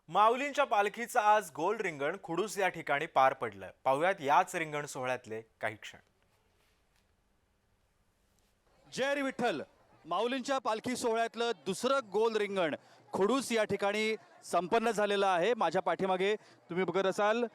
माऊलींच्या पालखीचं आज गोल रिंगण खुडूस या ठिकाणी पार पडलं। पाहुयात याच रिंगण सोहळ्यातले काही क्षण। जय हरी विठ्ठल। माऊलींच्या पालखी सोहळ्यातलं दुसरं गोल रिंगण खुडूस या ठिकाणी संपन्न झालेलं आहे। माझ्या पाठीमागे तुम्ही बघत असाल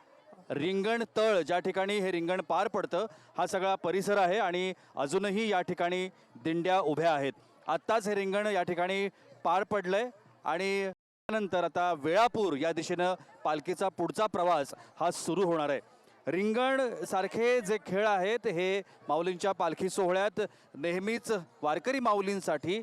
रिंगण तळ, ज्या ठिकाणी हे रिंगण पार पडतं, हा सगळा परिसर आहे आणि अजूनही या ठिकाणी दिंड्या उभ्या आहेत। आत्ताच हे रिंगण या ठिकाणी पार पडलंय आणि त्यानंतर आता वेळापूर या दिशेनं पालखीचा पुढचा प्रवास हा सुरू होणार आहे। रिंगण सारखे जे खेळ आहेत हे माऊलींच्या पालखी सोहळ्यात नेहमीच वारकरी माऊलींसाठी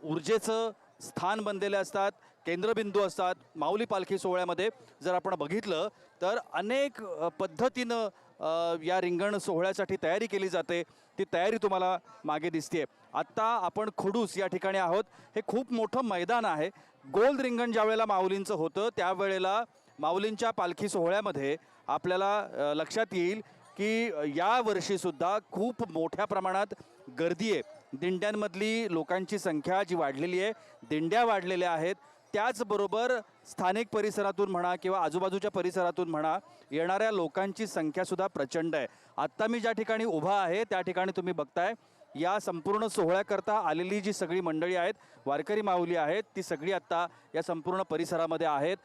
ऊर्जेचं स्थान बनलेले असतात, केंद्रबिंदू असतात। माऊली पालखी सोहळ्यामध्ये जर आपण बघितलं तर अनेक पद्धतीनं या रिंगण सोहळ्यासाठी तयारी केली जाते। ती तयारी तुम्हाला मागे दिसते। आत्ता आपण खुडूस या ठिकाणी आहोत। हे खूप मोठं मैदान आहे। गोल रिंगण ज्या वेळेला माऊलींचं होतं त्यावेळेला माऊलींच्या पालखी सोहळ्यामध्ये आपल्याला लक्षात येईल की या वर्षी सुद्धा खूप मोठ्या प्रमाणात गर्दी आहे। दिंड्यांमधली लोकांची संख्या जी वाढलेली आहे, दिंड्या वाढलेल्या आहेत, त्याचबरोबर स्थानिक परिसरातून म्हणा किंवा आजूबाजूच्या परिसरातून म्हणा येणाऱ्या लोकांची संख्या सुद्धा प्रचंड आहे। आत्ता मी ज्या ठिकाणी उभा आहे त्या ठिकाणी तुम्ही बघताय या संपूर्ण सोहळ्याकरता आलेली जी सगळी मंडळी आहेत, वारकरी माऊली आहेत, ती सगळी आत्ता या संपूर्ण परिसरामध्ये आहेत।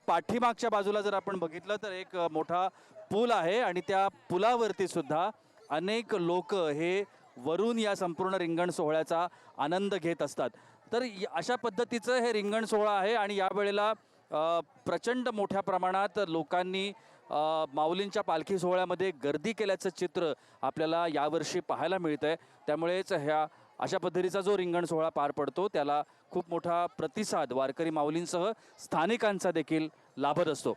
पाठीमागच्या बाजूला जर आपण बघितलं तर एक मोठा पूल आहे आणि त्या पुलावरती सुद्धा अनेक लोक हे वरून या संपूर्ण रिंगण सोहळ्याचा आनंद घेत असतात। तर अशा पद्धतीचं हे रिंगण सोहळा आहे आणि यावेळेला प्रचंड मोठ्या प्रमाणात लोकांनी माऊलींच्या पालखी सोहळ्यामध्ये गर्दी केल्याचं चित्र आपल्याला यावर्षी पाहायला मिळतंय। त्यामुळेच ह्या अशा पद्धतीचा जो रिंगण सोहळा पार पडतो त्याला खूप मोठा प्रतिसाद वारकरी माऊलींसह स्थानिकांचा देखील लाभत असतो।